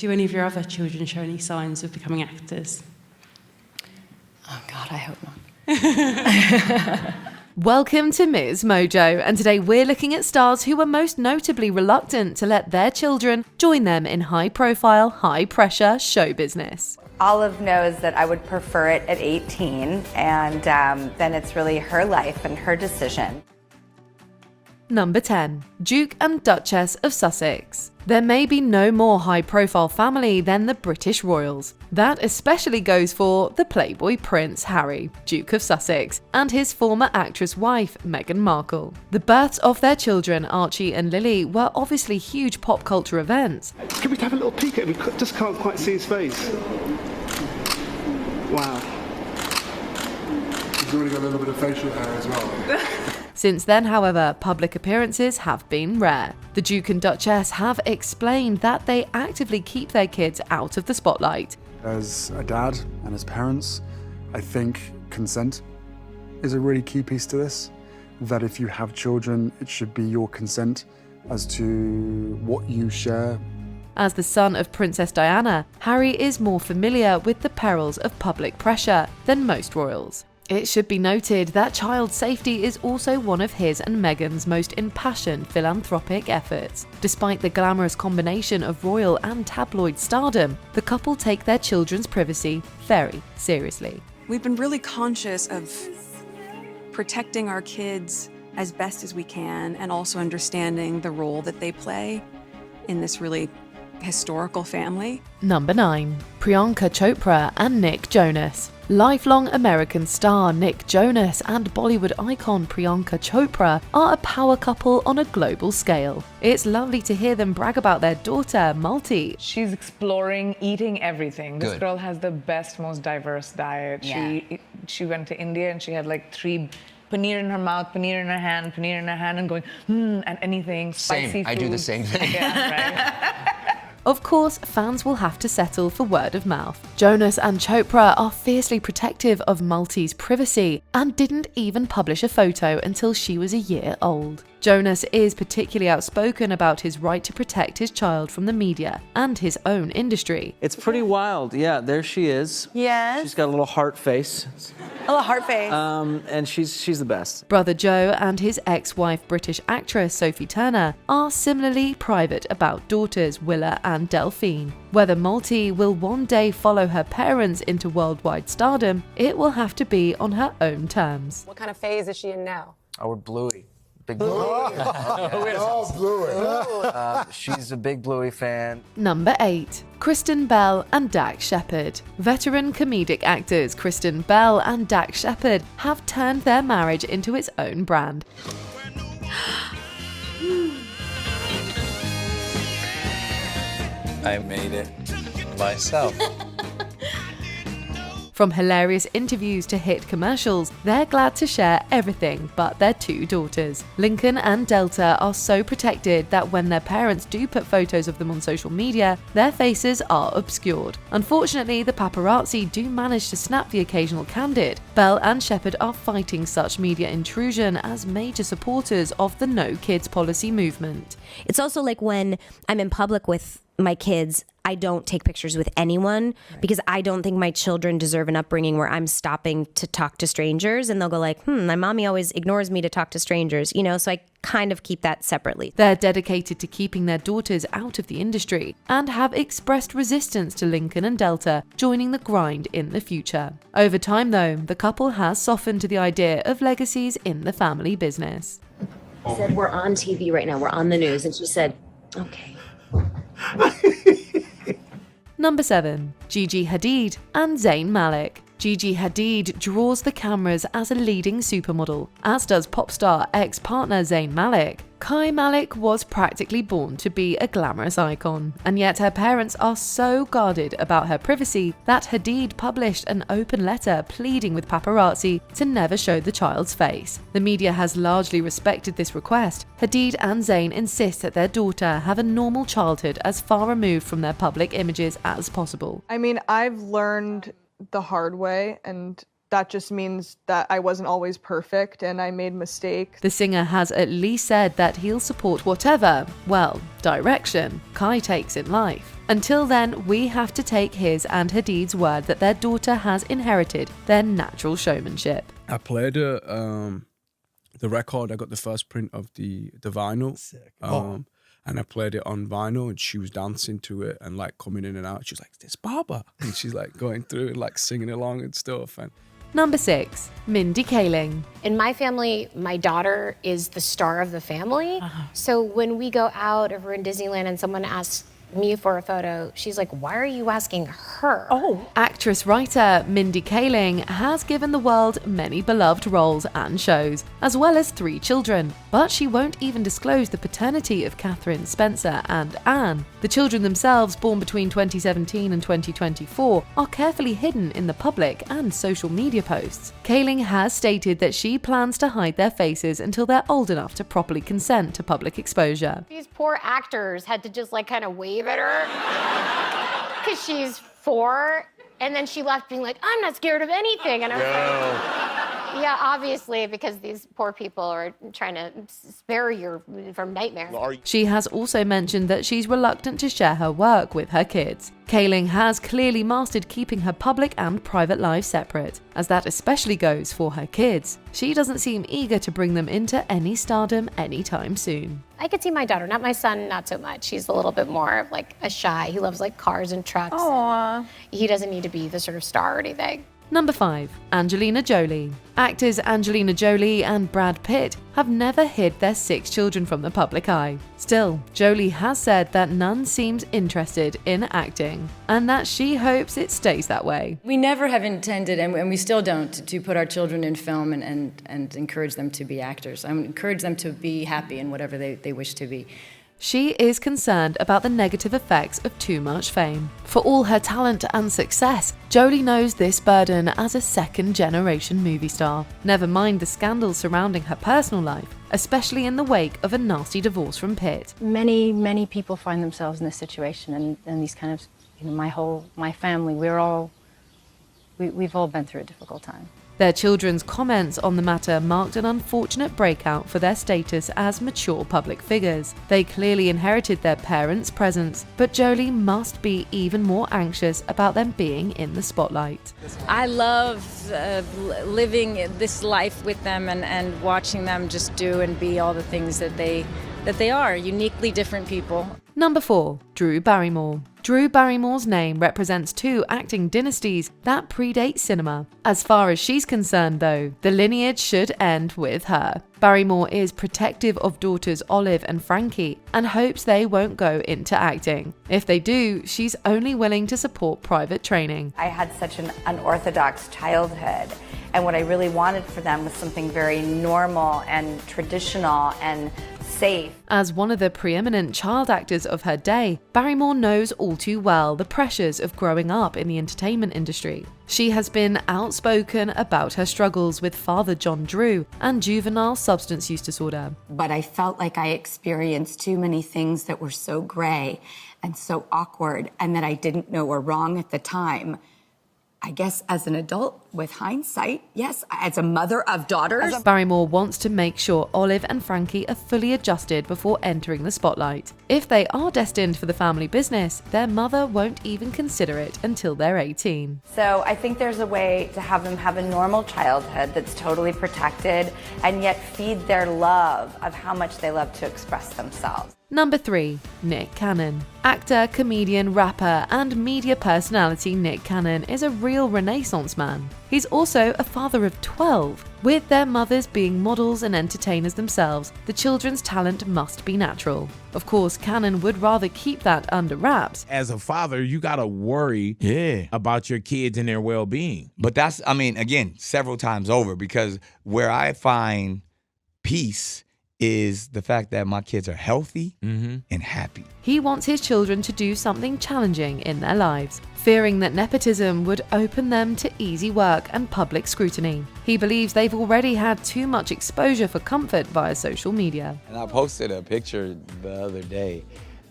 Do any of your other children show any signs of becoming actors? Oh God, I hope not. Welcome to MsMojo, and today we're looking at stars who were most notably reluctant to let their children join them in high-profile, high-pressure show business. Olive knows that I would prefer it at 18, and then it's really her life and her decision. Number 10. Duke and Duchess of Sussex. There may be no more high-profile family than the British royals. That especially goes for the Playboy Prince Harry, Duke of Sussex, and his former actress wife, Meghan Markle. The births of their children, Archie and Lily, were obviously huge pop culture events. Can we have a little peek at him? We just can't quite see his face. Wow. He's already got a little bit of facial hair as well. Since then, however, public appearances have been rare. The Duke and Duchess have explained that they actively keep their kids out of the spotlight. As a dad and as parents, I think consent is a really key piece to this. That if you have children, it should be your consent as to what you share. As the son of Princess Diana, Harry is more familiar with the perils of public pressure than most royals. It should be noted that child safety is also one of his and Meghan's most impassioned philanthropic efforts. Despite the glamorous combination of royal and tabloid stardom, the couple take their children's privacy very seriously. We've been really conscious of protecting our kids as best as we can, and also understanding the role that they play in this really historical family. Number 9. Priyanka Chopra and Nick Jonas. Lifelong American star Nick Jonas and Bollywood icon Priyanka Chopra are a power couple on a global scale. It's lovely to hear them brag about their daughter, Multi. She's exploring eating everything. This Good. girl has the best, most diverse diet. Yeah. She went to India and she had like 3 paneer in her mouth, paneer in her hand, and going, and anything, spicy Same. food. I do the same thing. Yeah, right? Of course, fans will have to settle for word of mouth. Jonas and Chopra are fiercely protective of Multi's privacy and didn't even publish a photo until she was a year old. Jonas is particularly outspoken about his right to protect his child from the media and his own industry. It's pretty wild. Yeah, there she is. Yes. She's got a little heart face. A little heart face. And she's the best. Brother Joe and his ex-wife British actress Sophie Turner are similarly private about daughters Willa and Delphine. Whether Multi will one day follow her parents into worldwide stardom, it will have to be on her own terms. What kind of phase is she in now? Oh, we're Bluey. Big Bluey. She's a big Bluey fan. Number 8. Kristen Bell and Dax Shepard. Veteran comedic actors Kristen Bell and Dax Shepard have turned their marriage into its own brand. I made it myself. From hilarious interviews to hit commercials, they're glad to share everything but their 2 daughters. Lincoln and Delta are so protected that when their parents do put photos of them on social media, their faces are obscured. Unfortunately, the paparazzi do manage to snap the occasional candid. Bell and Shepard are fighting such media intrusion as major supporters of the No Kids policy movement. It's also like when I'm in public with my kids, I don't take pictures with anyone because I don't think my children deserve an upbringing where I'm stopping to talk to strangers and they'll go like, my mommy always ignores me to talk to strangers, so I kind of keep that separately. They're dedicated to keeping their daughters out of the industry and have expressed resistance to Lincoln and Delta joining the grind in the future. Over time though, the couple has softened to the idea of legacies in the family business. I said, we're on TV right now, we're on the news, and she said, okay. Number 7. Gigi Hadid and Zayn Malik. Gigi Hadid draws the cameras as a leading supermodel, as does pop star ex-partner Zayn Malik. Kai Malik was practically born to be a glamorous icon, and yet her parents are so guarded about her privacy that Hadid published an open letter pleading with paparazzi to never show the child's face. The media has largely respected this request. Hadid and Zayn insist that their daughter have a normal childhood as far removed from their public images as possible. I mean, I've learned the hard way, and that just means that I wasn't always perfect and I made mistakes. The singer has at least said that he'll support whatever, well, direction Kai takes in life. Until then, we have to take his and Hadid's word that their daughter has inherited their natural showmanship. I played the record. I got the first print of the vinyl. And I played it on vinyl, and she was dancing to it and like coming in and out. She was like, "This Barbara," and she's like going through and like singing along and stuff. And Number 6, Mindy Kaling. In my family, my daughter is the star of the family. So when we go out, if we're in Disneyland and someone asks me for a photo, she's like, why are you asking her? Actress-writer Mindy Kaling has given the world many beloved roles and shows, as well as 3 children. But she won't even disclose the paternity of Catherine, Spencer, and Anne. The children themselves, born between 2017 and 2024, are carefully hidden in the public and social media posts. Kaling has stated that she plans to hide their faces until they're old enough to properly consent to public exposure. These poor actors had to just like kind of wave at her because she's 4, and then she left being like, I'm not scared of anything. And I was like, yeah, obviously, because these poor people are trying to spare you from nightmares. She has also mentioned that she's reluctant to share her work with her kids. Kaling has clearly mastered keeping her public and private life separate, as that especially goes for her kids. She doesn't seem eager to bring them into any stardom anytime soon. I could see my daughter, not my son, not so much. He's a little bit more of like a shy. He loves like cars and trucks. Aww. He doesn't need to be the sort of star or anything. Number 5, Angelina Jolie. Actors Angelina Jolie and Brad Pitt have never hid their 6 children from the public eye. Still, Jolie has said that none seems interested in acting, and that she hopes it stays that way. We never have intended, and we still don't, to put our children in film and encourage them to be actors. I encourage them to be happy in whatever they wish to be. She is concerned about the negative effects of too much fame. For all her talent and success, Jolie knows this burden as a second-generation movie star. Never mind the scandals surrounding her personal life, especially in the wake of a nasty divorce from Pitt. Many people find themselves in this situation, and these kind of, my family, we've all been through a difficult time. Their children's comments on the matter marked an unfortunate breakout for their status as mature public figures. They clearly inherited their parents' presence, but Jolie must be even more anxious about them being in the spotlight. I love living this life with them and watching them just do and be all the things that they are, uniquely different people. Number 4, Drew Barrymore. Drew Barrymore's name represents 2 acting dynasties that predate cinema. As far as she's concerned, though, the lineage should end with her. Barrymore is protective of daughters Olive and Frankie and hopes they won't go into acting. If they do, she's only willing to support private training. I had such an unorthodox childhood, and what I really wanted for them was something very normal and traditional and safe. As one of the preeminent child actors of her day, Barrymore knows all too well the pressures of growing up in the entertainment industry. She has been outspoken about her struggles with Father John Drew and juvenile substance use disorder. But I felt like I experienced too many things that were so gray and so awkward and that I didn't know were wrong at the time. I guess as an adult, with hindsight, yes, as a mother of daughters. Barrymore wants to make sure Olive and Frankie are fully adjusted before entering the spotlight. If they are destined for the family business, their mother won't even consider it until they're 18. So I think there's a way to have them have a normal childhood that's totally protected and yet feed their love of how much they love to express themselves. Number 3, Nick Cannon. Actor, comedian, rapper, and media personality Nick Cannon is a real Renaissance man. He's also a father of 12. With their mothers being models and entertainers themselves, the children's talent must be natural. Of course, Cannon would rather keep that under wraps. As a father, you gotta worry about your kids and their well-being. But that's, again, several times over, because where I find peace is the fact that my kids are healthy and happy. He wants his children to do something challenging in their lives, fearing that nepotism would open them to easy work and public scrutiny. He believes they've already had too much exposure for comfort via social media. And I posted a picture the other day,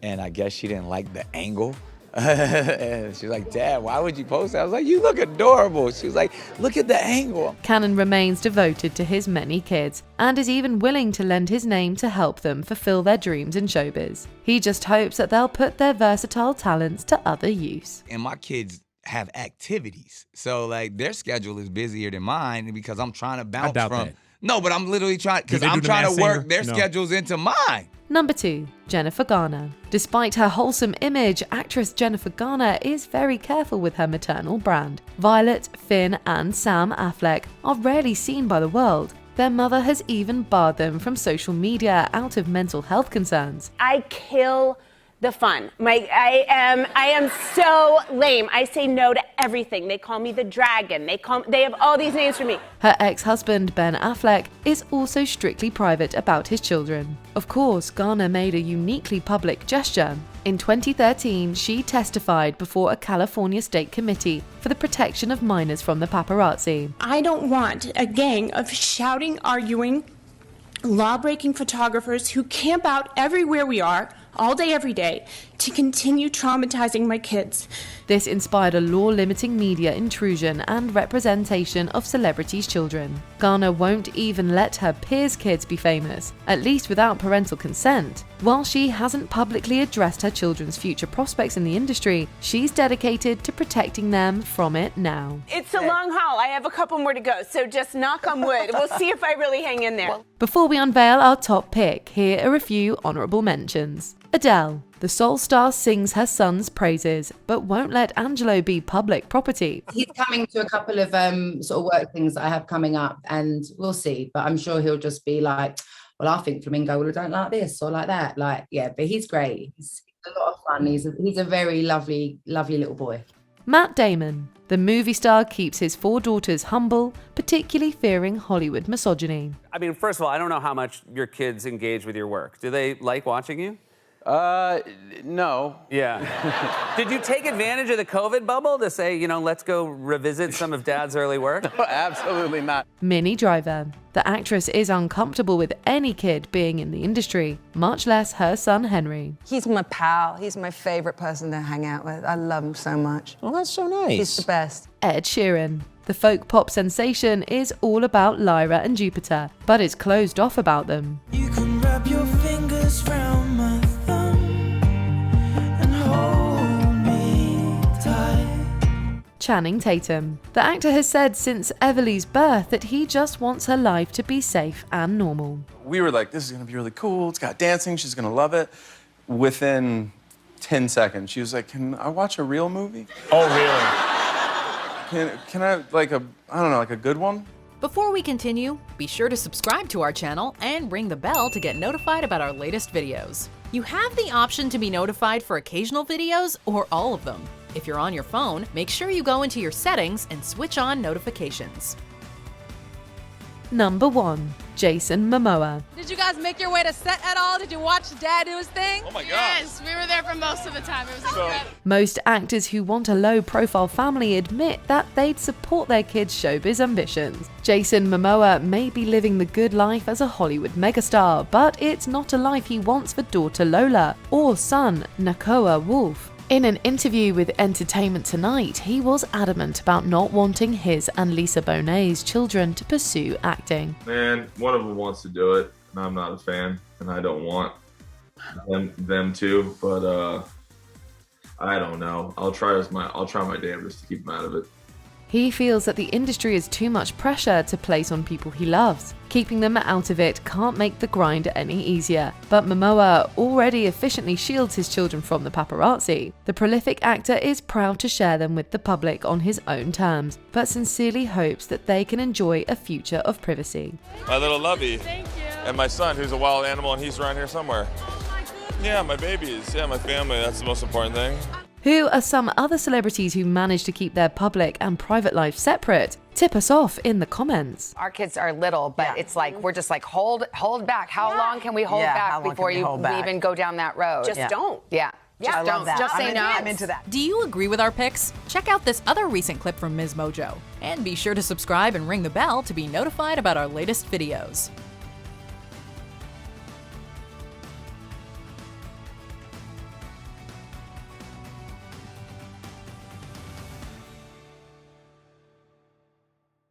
and I guess she didn't like the angle And she's like, Dad, why would you post that? I was like, you look adorable. She was like, look at the angle. Cannon remains devoted to his many kids and is even willing to lend his name to help them fulfill their dreams in showbiz. He just hopes that they'll put their versatile talents to other use. And my kids have activities. So like their schedule is busier than mine because I'm trying to bounce doubt from. that. No, but I'm literally trying, because Did they I'm do the trying to Masked work Singer? their No. schedules into mine. Number 2, Jennifer Garner. Despite her wholesome image, actress Jennifer Garner is very careful with her maternal brand. Violet, Finn, and Sam Affleck are rarely seen by the world. Their mother has even barred them from social media out of mental health concerns. I kill the fun. I am so lame. I say no to everything. They call me the dragon. They have all these names for me. Her ex-husband, Ben Affleck, is also strictly private about his children. Of course, Garner made a uniquely public gesture. In 2013, she testified before a California state committee for the protection of minors from the paparazzi. I don't want a gang of shouting, arguing, law-breaking photographers who camp out everywhere we are, all day, every day, to continue traumatizing my kids. This inspired a law limiting media intrusion and representation of celebrities' children. Garner won't even let her peers' kids be famous, at least without parental consent. While she hasn't publicly addressed her children's future prospects in the industry, she's dedicated to protecting them from it now. It's a long haul. I have a couple more to go, so just knock on wood. We'll see if I really hang in there. Before we unveil our top pick, here are a few honourable mentions. Adele. The Soul Star sings her son's praises, but won't let Angelo be public property. He's coming to a couple of sort of work things that I have coming up, and we'll see. But I'm sure he'll just be like, well, I think Flamingo would have done like this or like that. Like, yeah, but he's great. He's a lot of fun. He's a very lovely, lovely little boy. Matt Damon. The movie star keeps his 4 daughters humble, particularly fearing Hollywood misogyny. I mean, first of all, I don't know how much your kids engage with your work. Do they like watching you? No. Yeah. Did you take advantage of the COVID bubble to say, let's go revisit some of Dad's early work? No, absolutely not. Minnie Driver. The actress is uncomfortable with any kid being in the industry, much less her son Henry. He's my pal. He's my favorite person to hang out with. I love him so much. Oh, that's so nice. He's the best. Ed Sheeran. The folk pop sensation is all about Lyra and Jupiter, but is closed off about them. You can wrap your fingers round my thumb and hold me tight. Channing Tatum. The actor has said since Everly's birth that he just wants her life to be safe and normal. We were like, this is gonna be really cool. It's got dancing, she's gonna love it. Within 10 seconds, she was like, can I watch a real movie? Oh, really? Can I, like a good one? Before we continue, be sure to subscribe to our channel and ring the bell to get notified about our latest videos. You have the option to be notified for occasional videos or all of them. If you're on your phone, make sure you go into your settings and switch on notifications. Number 1. Jason Momoa. Did you guys make your way to set at all? Did you watch Dad do his thing? Oh my God. Yes, we were there for most of the time. It was incredible. Most actors who want a low-profile family admit that they'd support their kids' showbiz ambitions. Jason Momoa may be living the good life as a Hollywood megastar, but it's not a life he wants for daughter Lola or son Nakoa Wolf. In an interview with Entertainment Tonight, he was adamant about not wanting his and Lisa Bonet's children to pursue acting. Man, one of them wants to do it, and I'm not a fan, and I don't want them to. But I don't know. I'll try my damnedest to keep them out of it. He feels that the industry is too much pressure to place on people he loves. Keeping them out of it can't make the grind any easier. But Mamoa already efficiently shields his children from the paparazzi. The prolific actor is proud to share them with the public on his own terms, but sincerely hopes that they can enjoy a future of privacy. My little lovey. Thank you. And my son, who's a wild animal, and he's around here somewhere. Yeah, my babies. Yeah, my family. That's the most important thing. Who are some other celebrities who manage to keep their public and private life separate? Tip us off in the comments. Our kids are little, but it's like, we're just like, hold back. How long can we hold back before you even go down that road? Just don't. Yeah. Yeah, Just don't. Just say no. I'm into that. Do you agree with our picks? Check out this other recent clip from MsMojo. And be sure to subscribe and ring the bell to be notified about our latest videos.